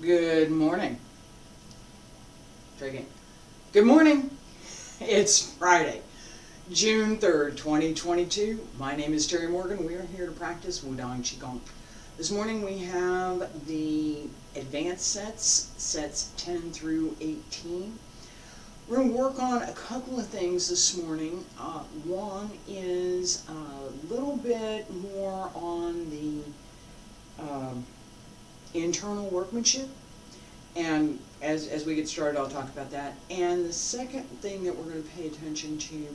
Good morning. Try again. Good morning. It's Friday, June 3rd, 2022. My name is Terry Morgan. We are here to practice Wudang Qigong. This morning we have the advanced sets 10 through 18. We're going to work on a couple of things this morning. One is a little bit more on the internal workmanship, and as we get started I'll talk about that. And the second thing that we're going to pay attention to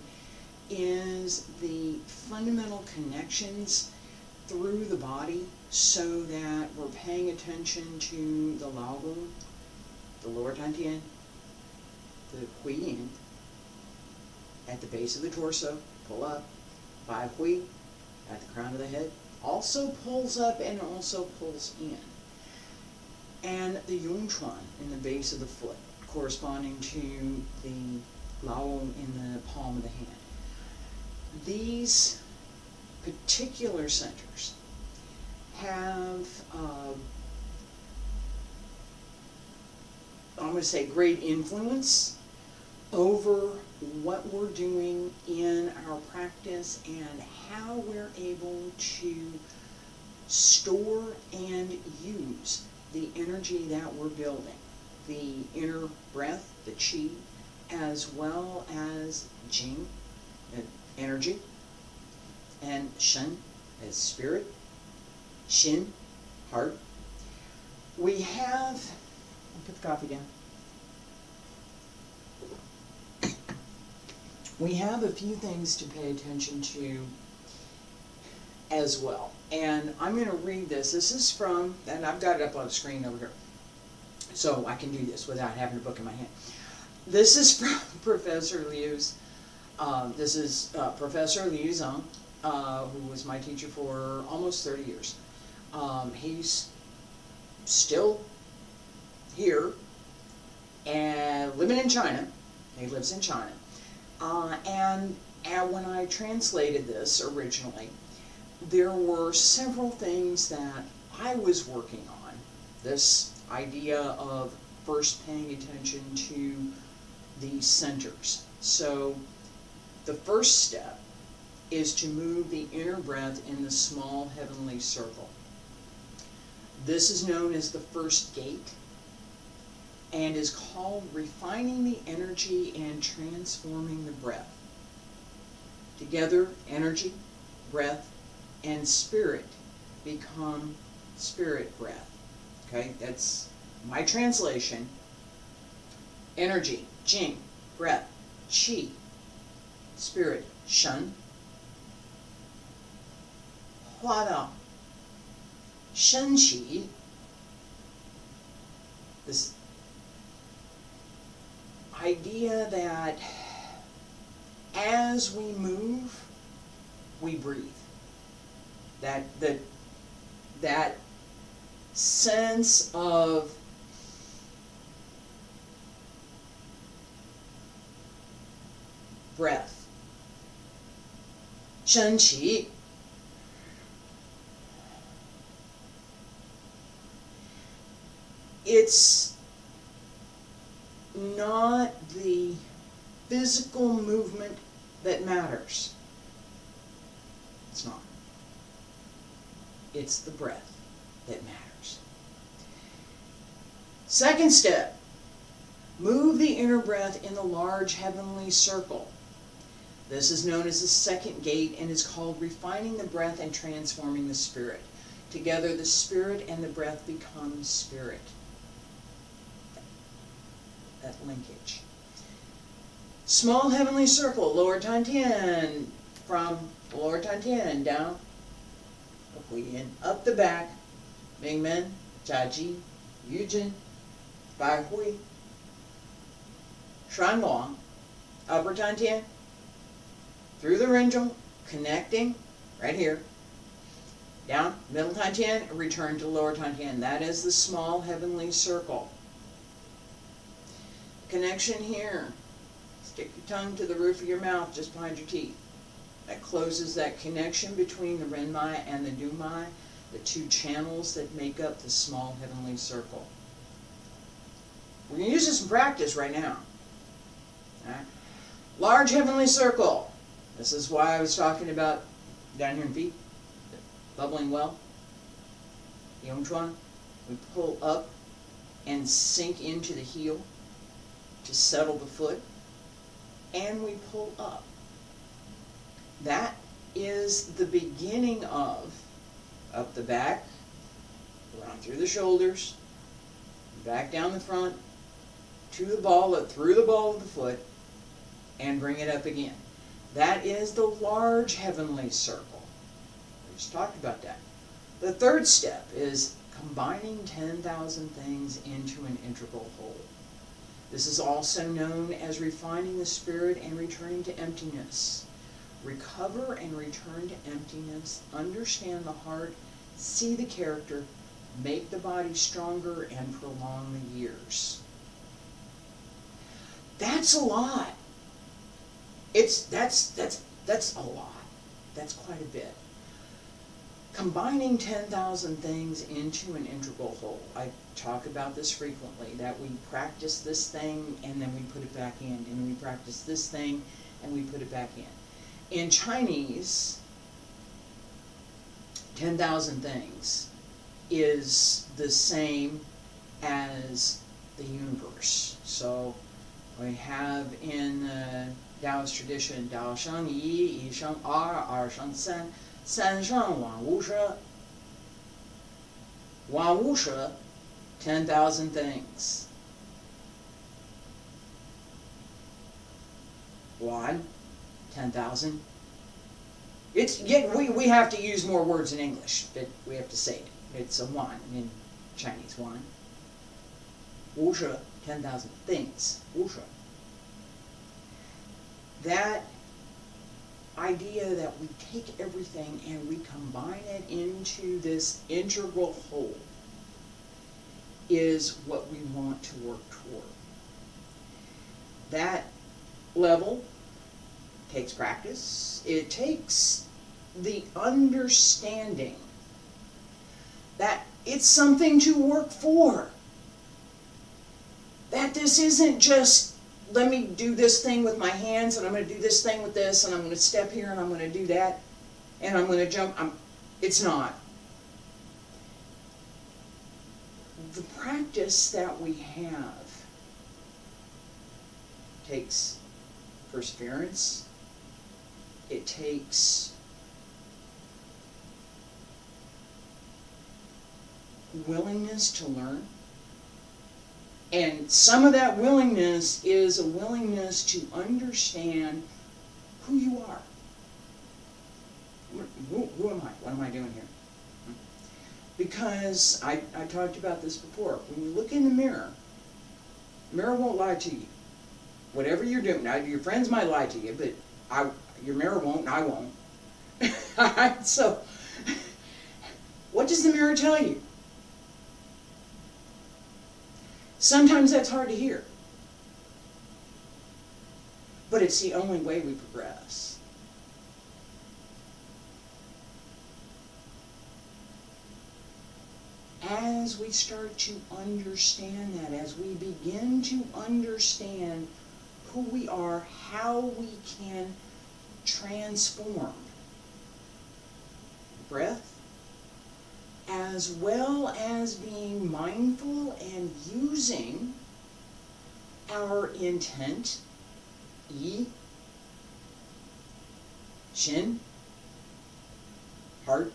is the fundamental connections through the body, so that we're paying attention to the Lao Gong, the lower tian, the yin at the base of the torso, pull up, bai hui at the crown of the head, also pulls up and also pulls in, and the yong quan in the base of the foot, corresponding to the lao in the palm of the hand. These particular centers have, I'm going to say, great influence over what we're doing in our practice and how we're able to store and use the energy that we're building, the inner breath, the qi, as well as jing, energy, and shen as spirit, xin, heart. We have, I'll put the coffee down. We have a few things to pay attention to as well. And I'm going to read this. This is from, and I've got it up on the screen over here, so I can do this without having a book in my hand. This is from Professor Liu's, this is Professor Liu Yuzeng, who was my teacher for almost 30 years. He's still here and living in China. He lives in China. And when I translated this originally, there were several things that I was working on. This idea of first paying attention to the centers. So the first step is to move the inner breath in the small heavenly circle. This is known as the first gate and is called refining the energy and transforming the breath. Together, energy, breath, and spirit become spirit breath. Okay, that's my translation. Energy, jing, breath, qi, spirit, shen, hua dao, shen qi. This idea that as we move, we breathe. That sense of breath. Shen qi. It's not the physical movement that matters. It's not. It's the breath that matters. Second step, move the inner breath in the large heavenly circle. This is known as the second gate and is called refining the breath and transforming the spirit. Together, the spirit and the breath become spirit. That linkage. Small heavenly circle, lower tian, from lower tian down, up the back, Ming Men, Jiaji, Yujin, Bai Hui, Shan Long, upper tian, through the rinjal, connecting, right here, down, middle tian, return to lower tian. That is the small heavenly circle. Connection here. Stick your tongue to the roof of your mouth just behind your teeth. That closes that connection between the Renmai and the Dumai, the two channels that make up the small heavenly circle. We're going to use this in practice right now. All right. Large heavenly circle. This is why I was talking about down here in feet, bubbling well. Yong quan. We pull up and sink into the heel to settle the foot, and we pull up. That is the beginning of up the back, around through the shoulders, back down the front, to the ball, through the ball of the foot, and bring it up again. That is the large heavenly circle. We just talked about that. The third step is combining 10,000 things into an integral whole. This is also known as refining the spirit and returning to emptiness. Recover and return to emptiness, understand the heart, see the character, make the body stronger, and prolong the years. That's a lot. That's a lot. That's quite a bit. Combining 10,000 things into an integral whole. I talk about this frequently, that we practice this thing and then we put it back in, and we practice this thing and we put it back in. In Chinese, 10,000 things is the same as the universe. So we have in the Taoist tradition, Dao Sheng Yi, Yi Sheng Er, Er Sheng San, San Sheng Wan Wu She. Wan Wu She, 10,000 things. Wan, 10,000. It's we have to use more words in English, but we have to say it. It's a wan in Chinese, wan. Wu She, 10,000 things. Wu She. That idea that we take everything and we combine it into this integral whole is what we want to work toward. That level takes practice. It takes the understanding that it's something to work for. That this isn't just, let me do this thing with my hands, and I'm going to do this thing with this, and I'm going to step here, and I'm going to do that, and I'm going to jump. It's not. The practice that we have takes perseverance. It takes willingness to learn. And some of that willingness is a willingness to understand who you are. Who am I? What am I doing here? Because I talked about this before. When you look in the mirror won't lie to you. Whatever you're doing, now your friends might lie to you, but your mirror won't, and I won't. Alright, so what does the mirror tell you? Sometimes that's hard to hear. But it's the only way we progress. As we start to understand that, as we begin to understand who we are, how we can transform breath, as well as being mindful and using our intent, yi, shin, heart,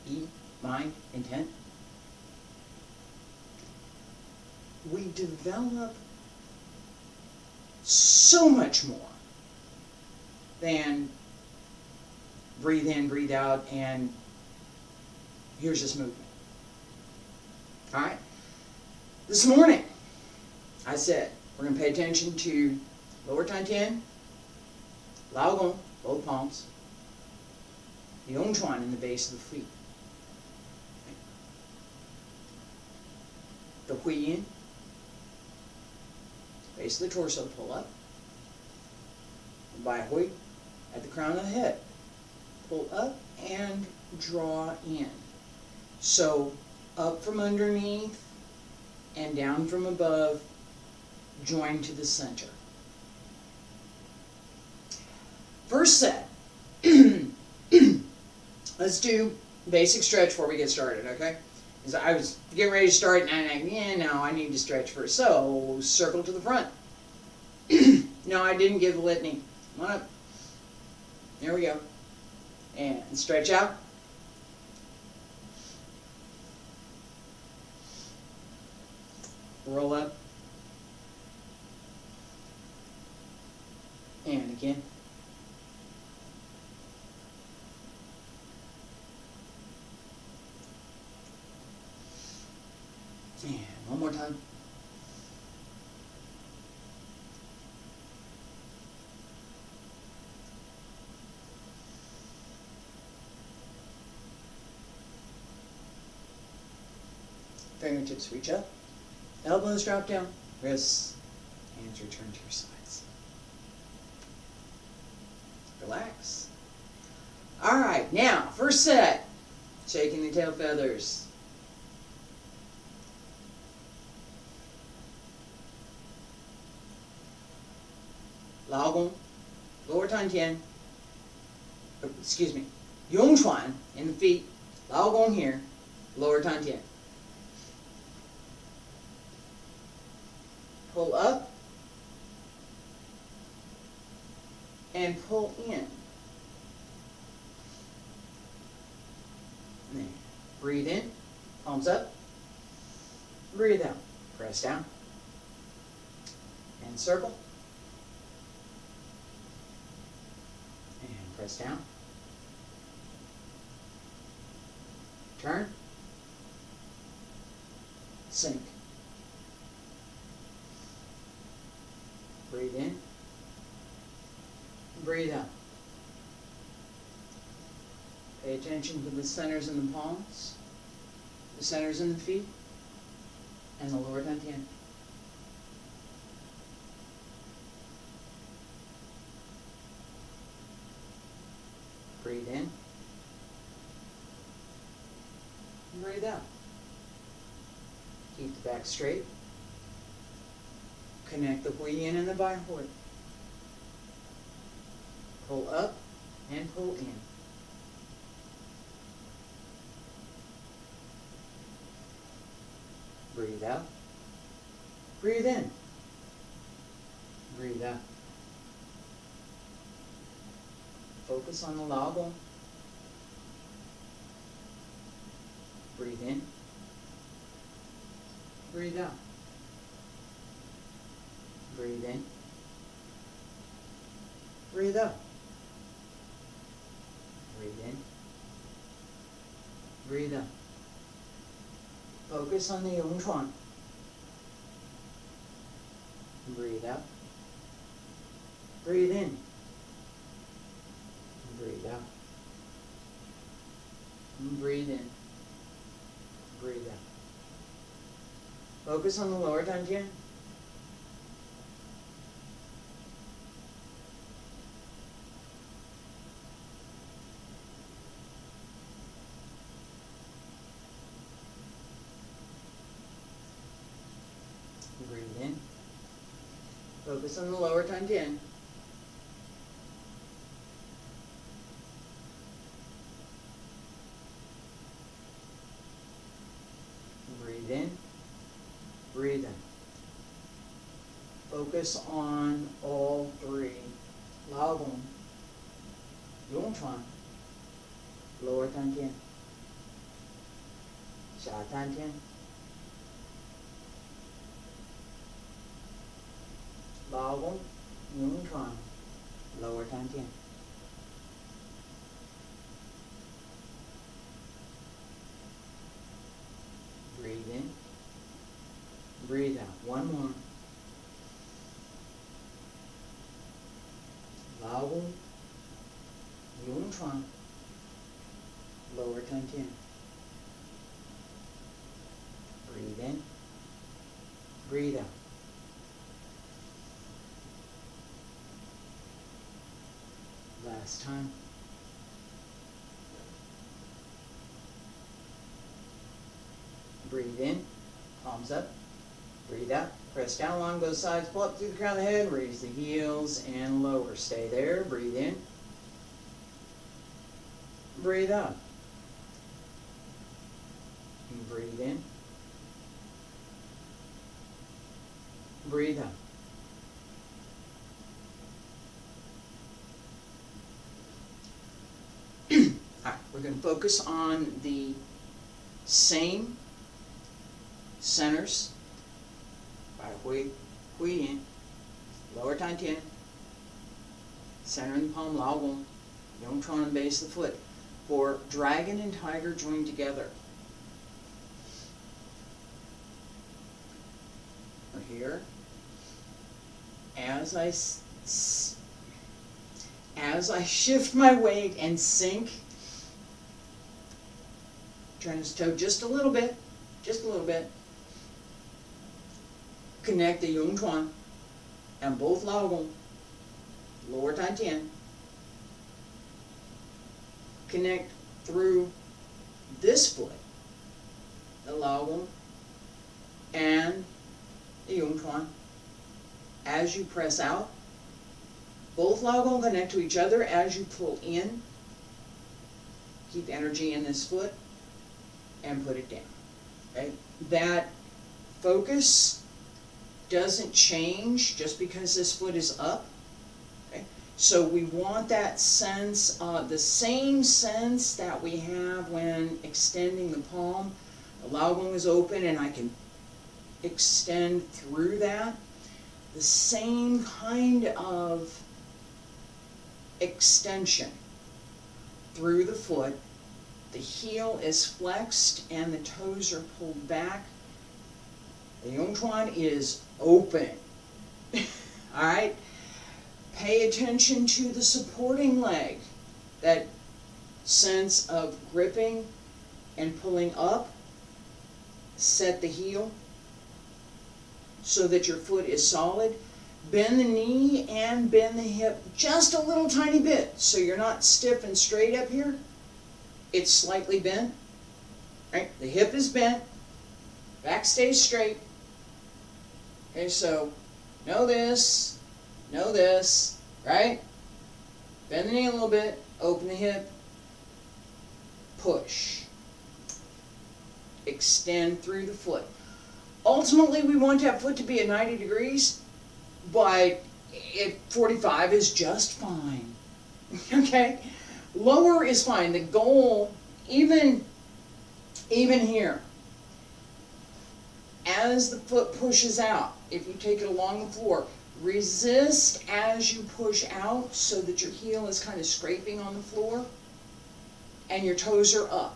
yi, mind, intent, we develop so much more than breathe in, breathe out, and here's this movement. All right? This morning, I said, we're going to pay attention to lower tian, lao gong, both palms, the yong quan in the base of the feet, the hui yin, base of the torso, pull up, the bai hui at the crown of the head, pull up and draw in. So up from underneath and down from above join to the center. First set. Let's do basic stretch before we get started, okay? Because I was getting ready to start and I'm like, yeah, no, I need to stretch first. So, circle to the front. No, I didn't give the litany. Come on up. There we go. And stretch out. Roll up. And again. And one more time. Fingertips reach up. Elbows drop down. Wrists. Hands return to your sides. Relax. Alright, now, first set. Shaking the tail feathers. Lao Gong, lower tian, excuse me, yong quan in the feet, Lao Gong here, lower tian. Pull up and pull in. There. Breathe in, palms up, breathe out, press down, and circle. Press down. Turn. Sink. Breathe in. Breathe out. Pay attention to the centers in the palms, the centers in the feet, and the lower dantian. Breathe in. Breathe out. Keep the back straight. Connect the hui yin and the bai hui. Pull up and pull in. Breathe out. Breathe in. Breathe out. Focus on the Lao Gong. Breathe in. Breathe out. Breathe in. Breathe out. Breathe in. Breathe out. Focus on the yong quan. Breathe out. Breathe in. Breathe out. Breathe in. Breathe out. Focus on the lower dantian. Breathe in. Focus on the lower dantian. Breathe in. Breathe in. Focus on all three. Lao Gong, yong quan, lower dantian, xia dantian. Lao Gong, yong quan, lower dantian. Breathe in. Breathe out. One more. Lao Gong, yong quan, lower dantian. Breathe in. Breathe out. Last time. Breathe in, palms up. Breathe out. Press down along both sides. Pull up through the crown of the head. Raise the heels and lower. Stay there. Breathe in. Breathe out. And breathe in. Breathe out. All right, we're going to focus on the same centers. Hui in, lower tian, center in the palm, lao gong, yong quan and base of the foot, for dragon and tiger joined together. Or here, as I shift my weight and sink, turn his toe just a little bit, connect the yong quan and both lao gong, lower tian, connect through this foot, the lao gong and the yong quan. As you press out, both lao gong connect to each other. As you pull in, keep energy in this foot and put it down. Okay? That focus doesn't change just because this foot is up. Okay? So we want that sense, the same sense that we have when extending the palm. The lao gong is open and I can extend through that. The same kind of extension through the foot. The heel is flexed and the toes are pulled back. The yong quan is open. All right? Pay attention to the supporting leg. That sense of gripping and pulling up. Set the heel so that your foot is solid. Bend the knee and bend the hip just a little tiny bit so you're not stiff and straight up here. It's slightly bent. Right? The hip is bent. Back stays straight. Okay, so know this, right? Bend the knee a little bit, open the hip, push. Extend through the foot. Ultimately, we want that foot to be at 90 degrees, but 45 is just fine. Okay? Lower is fine. The goal, even here, as the foot pushes out, if you take it along the floor, resist as you push out so that your heel is kind of scraping on the floor and your toes are up.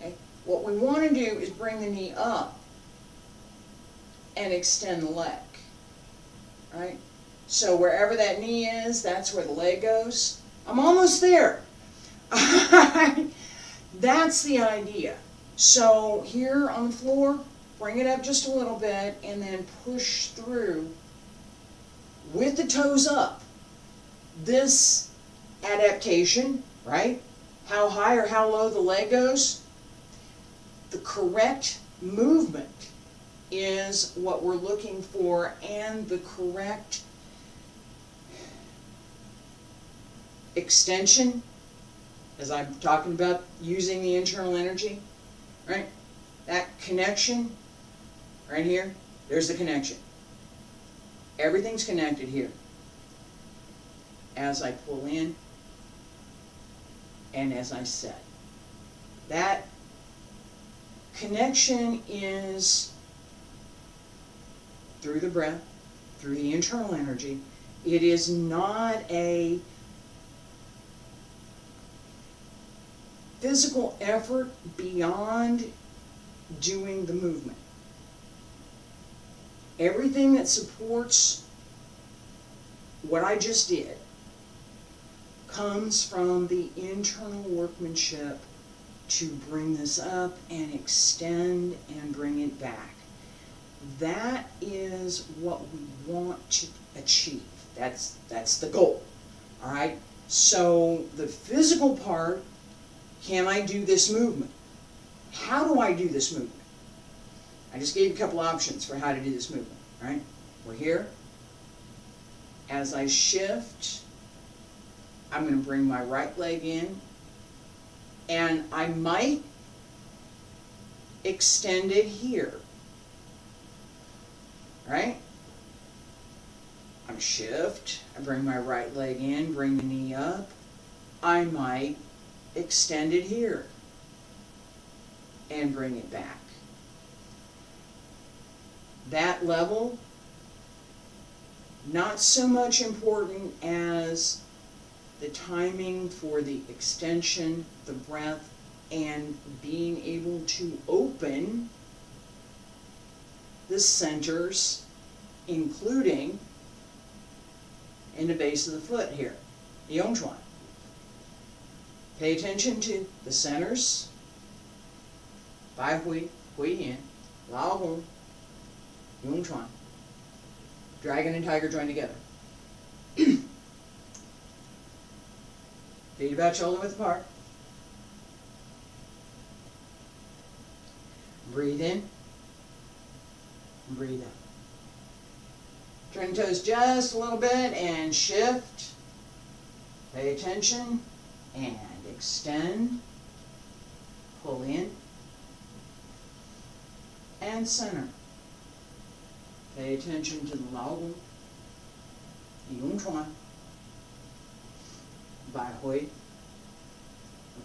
Okay? What we want to do is bring the knee up and extend the leg. Right? So wherever that knee is, that's where the leg goes. I'm almost there. That's the idea. So here on the floor, bring it up just a little bit and then push through with the toes up. This adaptation, right? How high or how low the leg goes. The correct movement is what we're looking for, and the correct extension, as I'm talking about using the internal energy, right? That connection right here, there's the connection. Everything's connected here. As I pull in and as I set. That connection is through the breath, through the internal energy. It is not a physical effort beyond doing the movement. Everything that supports what I just did comes from the internal workmanship to bring this up and extend and bring it back. That is what we want to achieve. That's the goal. All right? So the physical part, can I do this movement? How do I do this movement? I just gave you a couple options for how to do this movement, right? We're here. As I shift, I'm going to bring my right leg in, and I might extend it here, right? I shift, I bring my right leg in, bring the knee up. I might extend it here and bring it back. That level, not so much important as the timing for the extension, the breath, and being able to open the centers, including in the base of the foot here, the yong quan. Pay attention to the centers. Bai hui, hui yin, lao gong, yong quan. Dragon and tiger join together. Feet about shoulder width apart. Breathe in. Breathe out. Turn the toes just a little bit and shift. Pay attention and extend. Pull in. And center. Pay attention to the lao gong, yong quan, bai hui,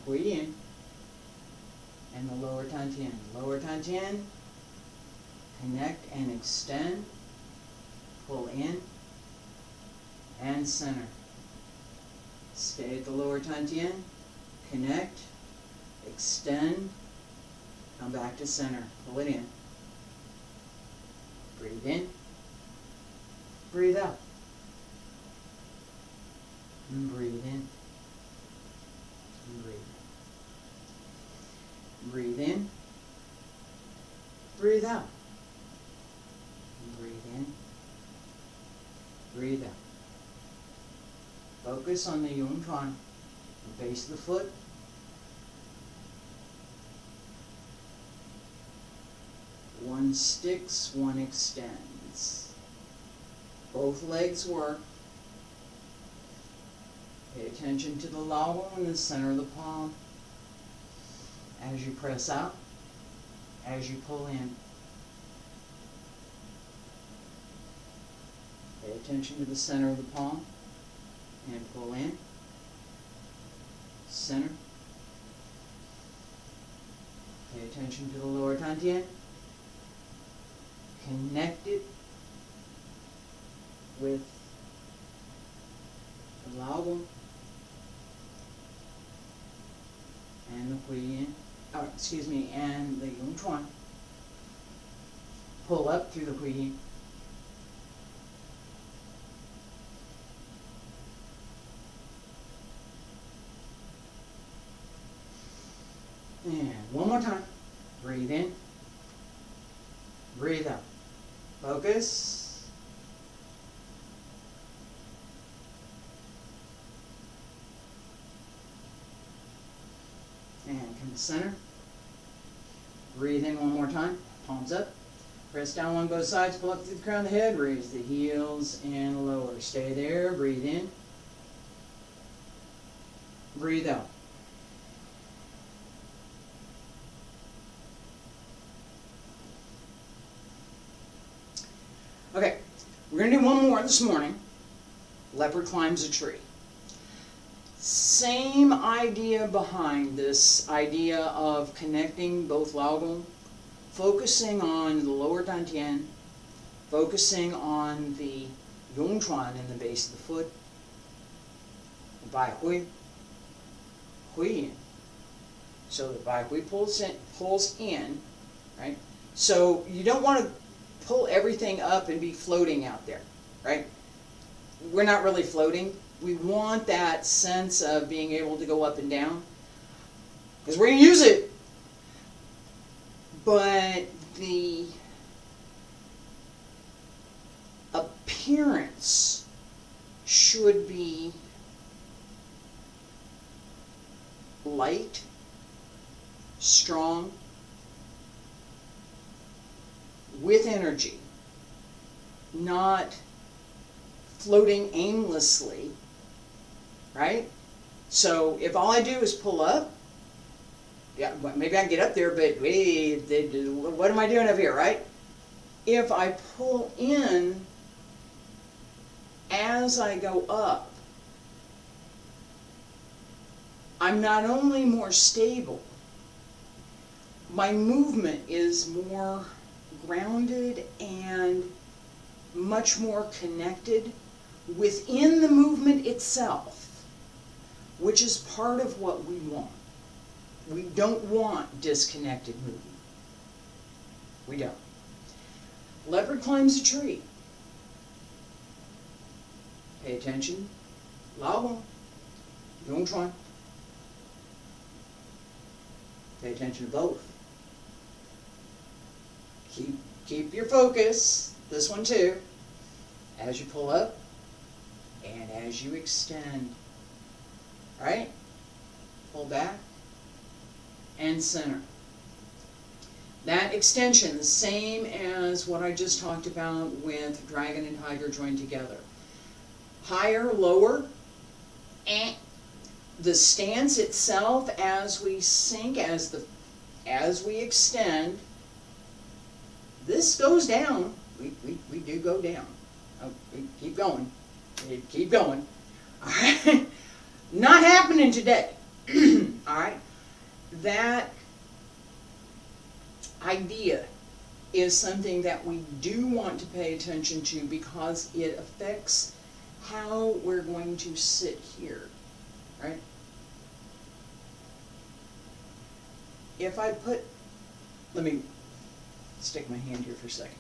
hui yin, and the lower tan tian. Lower tan tian, connect and extend, pull in, and center. Stay at the lower tan tian, connect, extend, come back to center, pull it in. Breathe in, breathe out, and breathe in, and breathe out. Breathe in, breathe out, and breathe in, breathe out. Focus on the yong quan, the base of the foot. One sticks, one extends. Both legs work. Pay attention to the lao gong in the center of the palm. As you press out, as you pull in. Pay attention to the center of the palm and pull in. Center. Pay attention to the lower tan tian. Connect it with the lao gong and the hui yin, and the yong quan. Pull up through the hui yin. And one more time. Breathe in. Breathe out. Focus. And come to center. Breathe in one more time. Palms up. Press down on both sides. Pull up through the crown of the head. Raise the heels and lower. Stay there. Breathe in. Breathe out. Okay, we're going to do one more this morning. Leopard climbs a tree. Same idea behind this idea of connecting both lao gong, focusing on the lower tan tian, focusing on the yong quan in the base of the foot, bai hui, hui yin. So the bai hui pulls in, right? So you don't want to pull everything up and be floating out there, right? We're not really floating. We want that sense of being able to go up and down because we're going to use it. But the appearance should be light, strong, with energy, not floating aimlessly, right? So if all I do is pull up, yeah, maybe I can get up there, but wait, what am I doing up here, right? If I pull in as I go up, I'm not only more stable, my movement is more grounded and much more connected within the movement itself, which is part of what we want. We don't want disconnected movement. We don't. Leopard climbs a tree. Pay attention. Lao, yong, quan. Pay attention to both. Keep your focus, this one too, as you pull up and as you extend. Right? Pull back and center. That extension, the same as what I just talked about with dragon and tiger joined together. Higher, lower, and the stance itself as we sink, as we extend, this goes down. We do go down. Oh, we keep going. We keep going. All right? Not happening today. All right? That idea is something that we do want to pay attention to because it affects how we're going to sit here, right? If I put, let me stick my hand here for a second.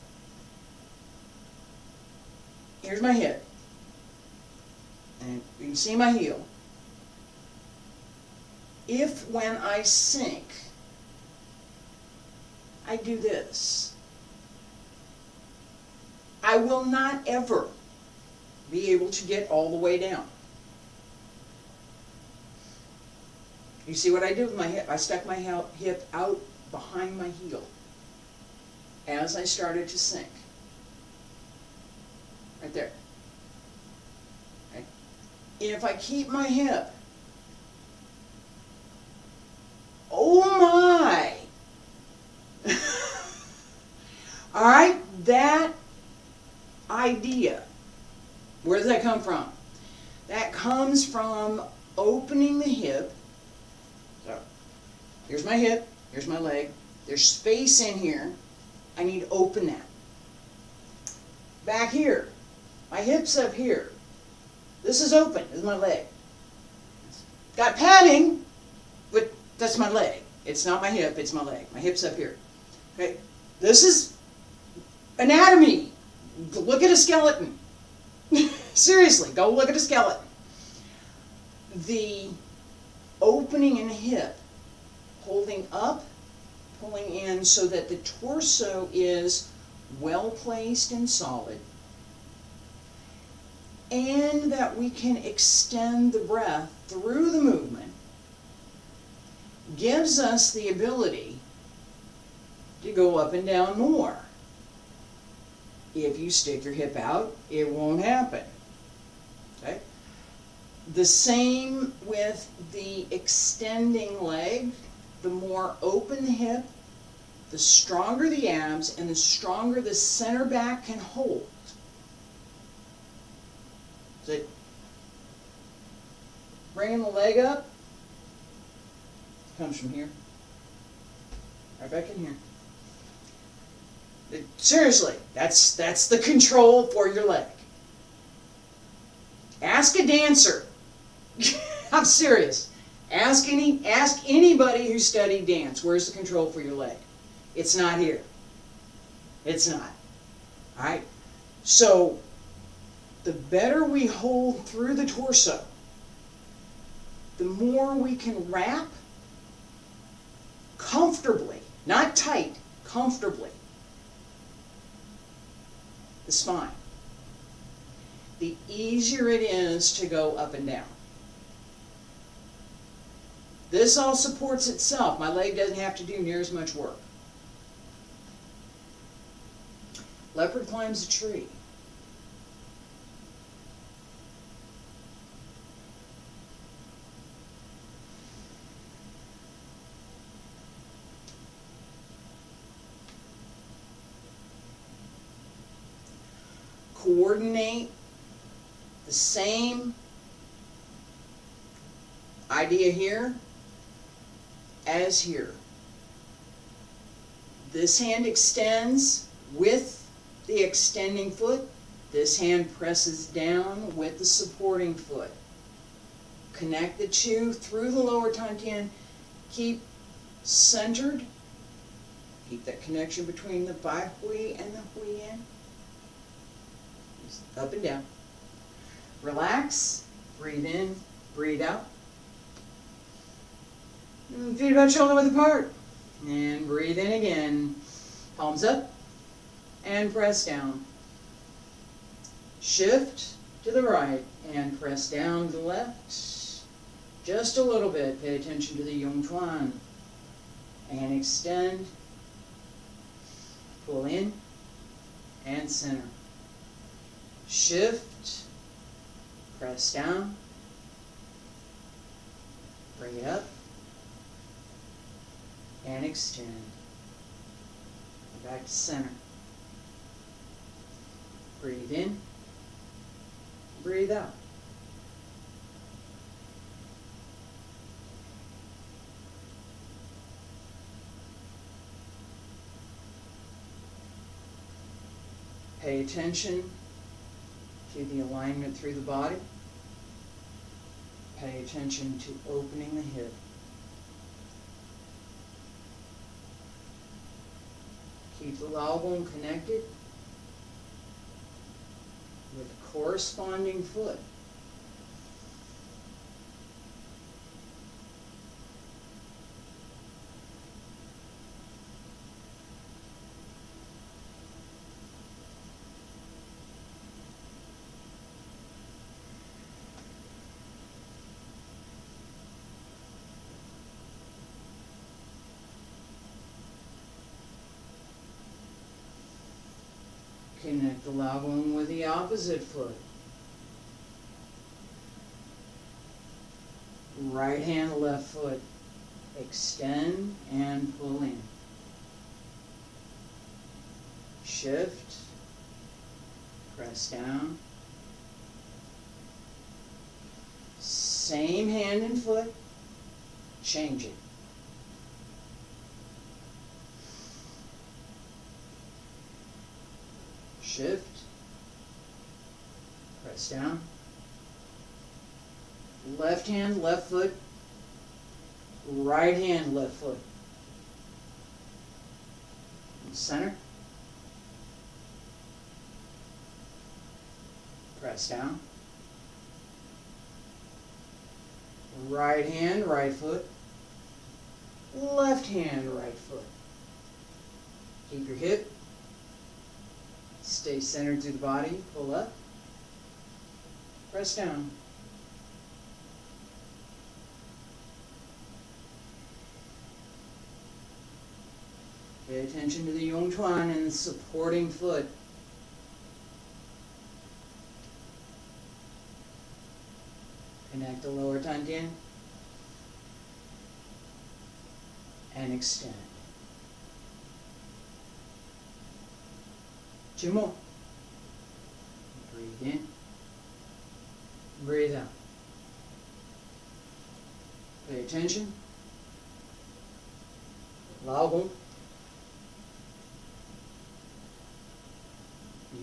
Here's my head, and you can see my heel. If when I sink, I do this, I will not ever be able to get all the way down. You see what I did with my hip? I stuck my hip out behind my heel as I started to sink. Right there. Okay. If I keep my hip, oh my! All right, that idea, where does that come from? That comes from opening the hip. So, here's my hip, here's my leg. There's space in here. I need to open that. Back here, my hip's up here. This is open, this is my leg. Got padding, but that's my leg. It's not my hip, it's my leg. My hip's up here. Okay, this is anatomy. Look at a skeleton. Seriously, go look at a skeleton. The opening in the hip, holding up, pulling in so that the torso is well placed and solid, and that we can extend the breath through the movement, gives us the ability to go up and down more. If you stick your hip out, it won't happen. Okay? The same with the extending leg. The more open the hip, the stronger the abs, and the stronger the center back can hold. So, bringing the leg up comes from here, right back in here. Seriously, that's the control for your leg. Ask a dancer. I'm serious. Ask anybody who studied dance. Where's the control for your leg? It's not here. It's not. All right. So the better we hold through the torso, the more we can wrap comfortably, not tight, comfortably, the spine. The easier it is to go up and down. This all supports itself. My leg doesn't have to do near as much work. Leopard climbs a tree. Coordinate the same idea here as here. This hand extends with the extending foot. This hand presses down with the supporting foot. Connect the two through the lower tian. Keep centered. Keep that connection between the bai hui and the hui yan. Up and down. Relax. Breathe in. Breathe out. Feet about shoulder width apart. And breathe in again. Palms up. And press down. Shift to the right. And press down to the left. Just a little bit. Pay attention to the yong quan. And extend. Pull in. And center. Shift. Press down. Bring it up. And extend. Back to center. Breathe in. Breathe out. Pay attention to the alignment through the body. Pay attention to opening the hip. Keep the lao bone connected with the corresponding foot. Connect the lao bone with the opposite foot. Right hand, left foot. Extend and pull in. Shift. Press down. Same hand and foot. Change it. Shift, press down, left hand, left foot, right hand, left foot, center, press down, right hand, right foot, left hand, right foot. Keep your hip. Stay centered through the body. Pull up. Press down. Pay attention to the yong quan and the supporting foot. Connect the lower tian and extend. 2 more. Breathe in. Breathe out. Pay attention. Lao gong.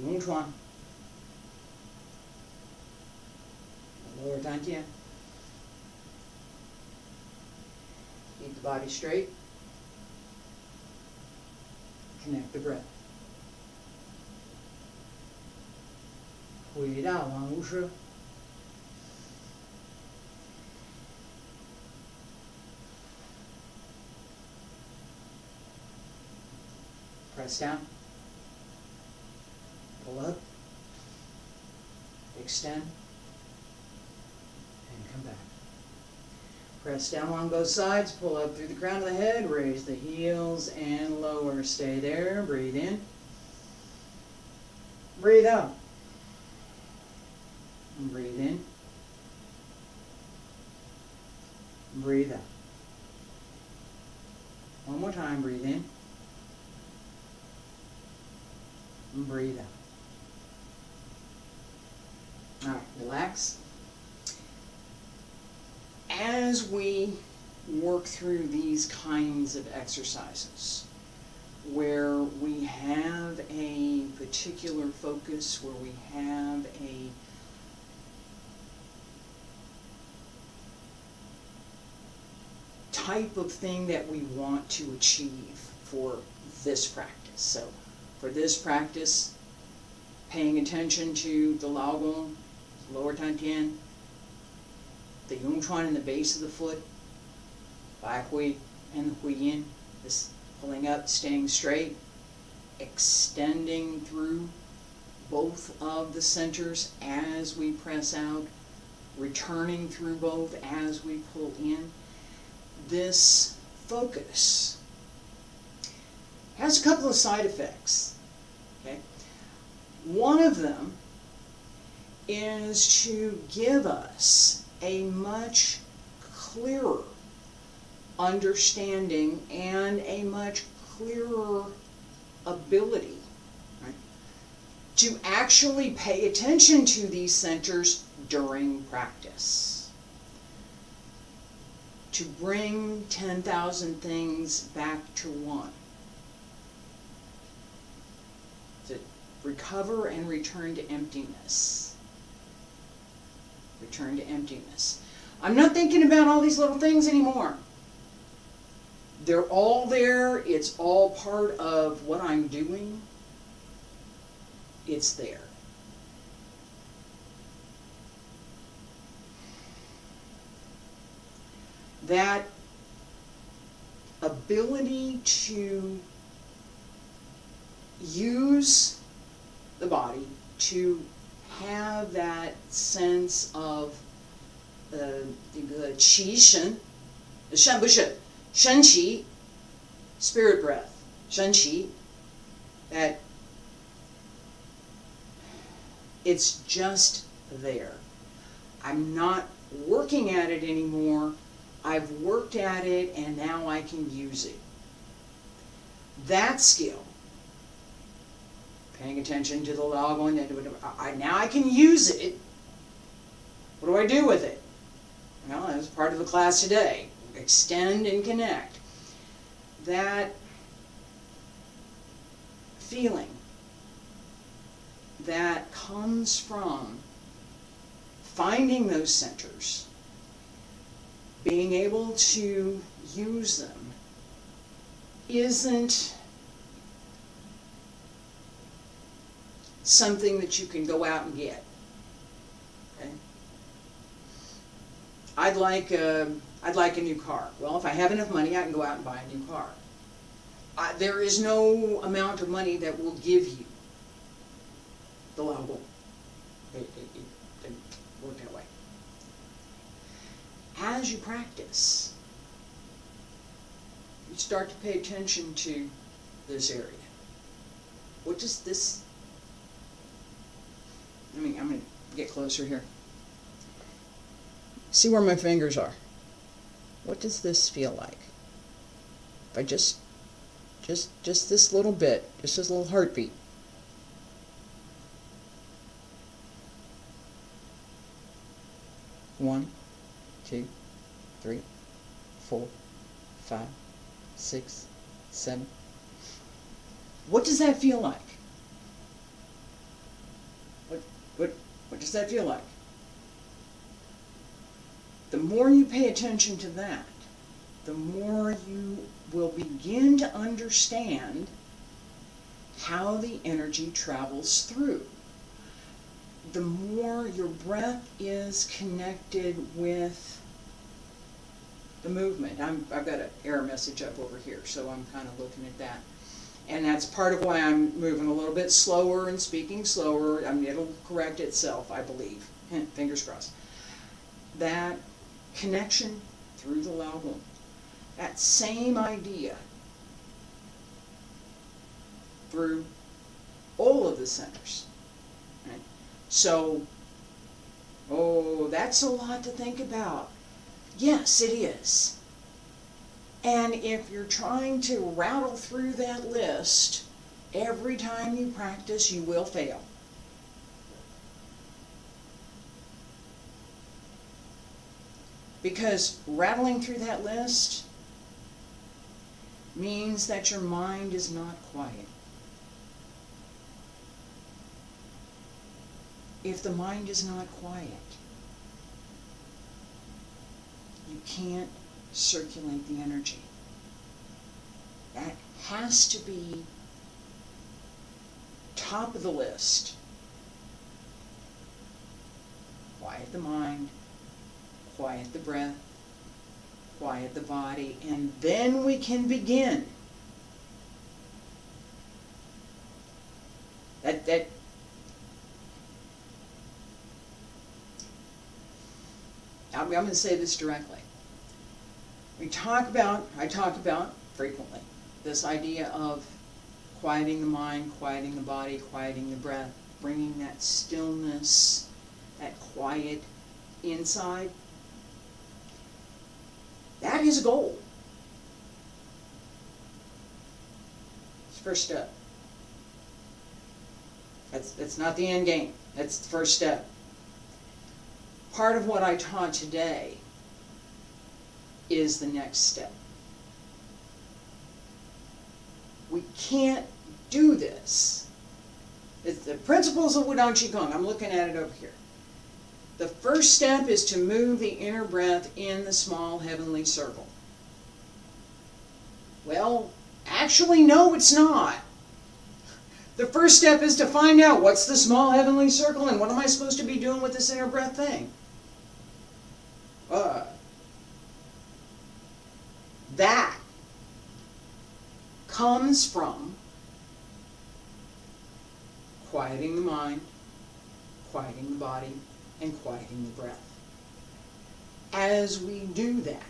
Yong quan. Lower tian. Keep the body straight. Connect the breath. 回到万物师。Press down. Pull up. Extend. And come back. Press down on both sides. Pull up through the crown of the head. Raise the heels and lower. Stay there. Breathe in. Breathe out. And breathe in. Breathe out. One more time, breathe in. And breathe out. All right, relax. As we work through these kinds of exercises, where we have a particular focus, where we have a type of thing that we want to achieve for this practice. So for this practice, paying attention to the Lao Gong, lower tian, the yong quan in the base of the foot, bai hui and the hui yin, this pulling up, staying straight, extending through both of the centers as we press out, returning through both as we pull in. This focus has a couple of side effects. Okay? One of them is to give us a much clearer understanding and a much clearer ability, right, to actually pay attention to these centers during practice. To bring 10,000 things back to one. To recover and return to emptiness. Return to emptiness. I'm not thinking about all these little things anymore. They're all there. It's all part of what I'm doing. It's there. That ability to use the body, to have that sense of 这个气神，上不是神气 spirit breath, 神气 that it's just there. I'm not working at it anymore. I've worked at it and now I can use it. That skill, paying attention to the Lao Gong, now I can use it. What do I do with it? Well, as part of the class today, extend and connect. That feeling that comes from finding those centers, being able to use them, isn't something that you can go out and get. Okay? I'd like a new car. Well, if I have enough money, I can go out and buy a new car. There is no amount of money that will give you the Lao Gong. It didn't work that way. As you practice, you start to pay attention to this area. What does this, I'm going to get closer here. See where my fingers are. What does this feel like? If I just this little bit, just this little heartbeat. One, 2, 3, 4, 5, 6, 7. What does that feel like? What does that feel like? The more you pay attention to that, the more you will begin to understand how the energy travels through. The more your breath is connected with the movement. I've got an error message up over here, so I'm kind of looking at that. And that's part of why I'm moving a little bit slower and speaking slower. I mean, it'll correct itself, I believe. Fingers crossed. That connection through the Lao Gong, that same idea through all of the centers. Right? So, oh, that's a lot to think about. Yes, it is. And if you're trying to rattle through that list, every time you practice, you will fail. Because rattling through that list means that your mind is not quiet. If the mind is not quiet, you can't circulate the energy. That has to be top of the list. Quiet the mind, quiet the breath, quiet the body, and then we can begin. I'm going to say this directly. I talk about frequently this idea of quieting the mind, quieting the body, quieting the breath, bringing that stillness, that quiet inside. That is a goal. It's the first step. That's not the end game. That's the first step. Part of what I taught today is the next step. We can't do this. It's the principles of Wudang Qigong. I'm looking at it over here. The first step is to move the inner breath in the small heavenly circle. Well, actually, no, it's not. The first step is to find out what's the small heavenly circle and what am I supposed to be doing with this inner breath thing. That comes from quieting the mind, quieting the body, and quieting the breath. As we do that,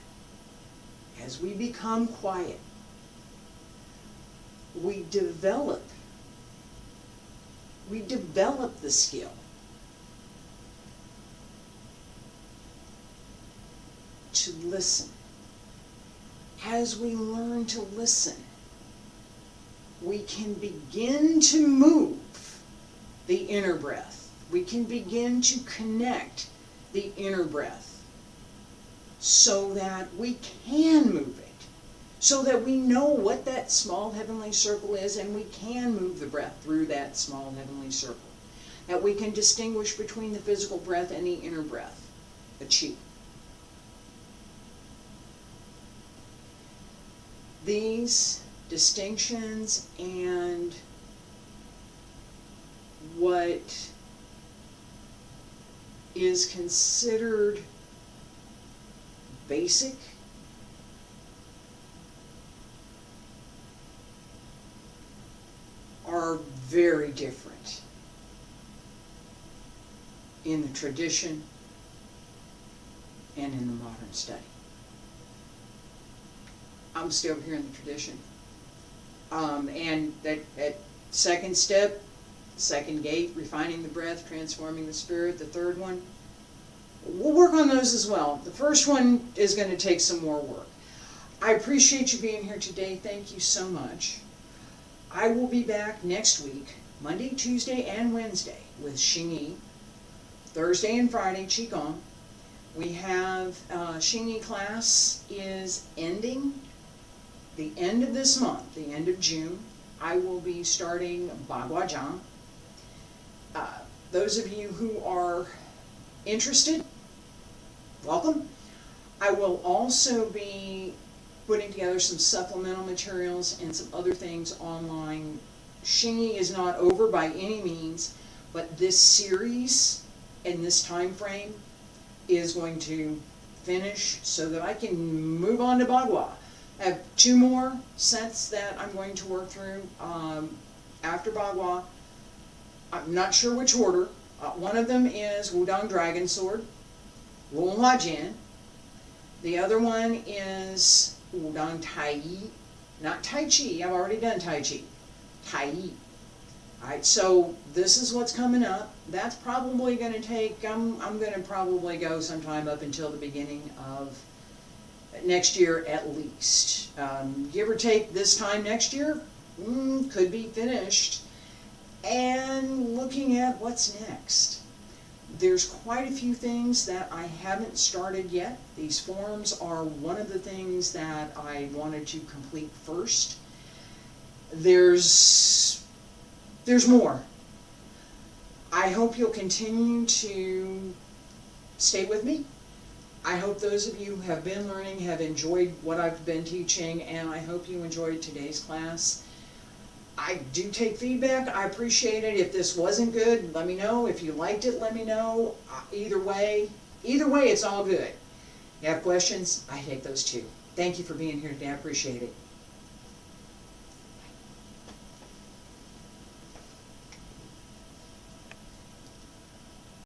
as we become quiet, we develop the skill to listen. As we learn to listen, we can begin to move the inner breath. We can begin to connect the inner breath so that we can move it, so that we know what that small heavenly circle is and we can move the breath through that small heavenly circle. That we can distinguish between the physical breath and the inner breath, the qi. These distinctions and what is considered basic are very different in the tradition and in the modern study. I'm still here in the tradition. And that second step, second gate, refining the breath, transforming the spirit, the third one, we'll work on those as well. The first one is going to take some more work. I appreciate you being here today. Thank you so much. I will be back next week, Monday, Tuesday, and Wednesday with Xingyi. Thursday and Friday, Qigong. We have Xingyi class is ending the end of this month, the end of June. I will be starting Bagua. Those of you who are interested, welcome. I will also be putting together some supplemental materials and some other things online. Xingyi is not over by any means, but this series and this time frame is going to finish so that I can move on to Bagua. I have 2 more sets that I'm going to work through after Bagua. I'm not sure which order. One of them is Wudang Dragon Sword, Wong Hua Jian. The other one is Wudang Tai Yi, not Tai Chi. I've already done Tai Chi. Tai Yi. Alright, so this is what's coming up. That's probably going to take, I'm going to probably go sometime up until the beginning of next year at least. Give or take this time next year, could be finished. And looking at what's next. There's quite a few things that I haven't started yet. These forms are one of the things that I wanted to complete first. There's more. I hope you'll continue to stay with me. I hope those of you who have been learning have enjoyed what I've been teaching, and I hope you enjoyed today's class. I do take feedback. I appreciate it. If this wasn't good, let me know. If you liked it, let me know. Either way, it's all good. You have questions? I take those too. Thank you for being here today. I appreciate it.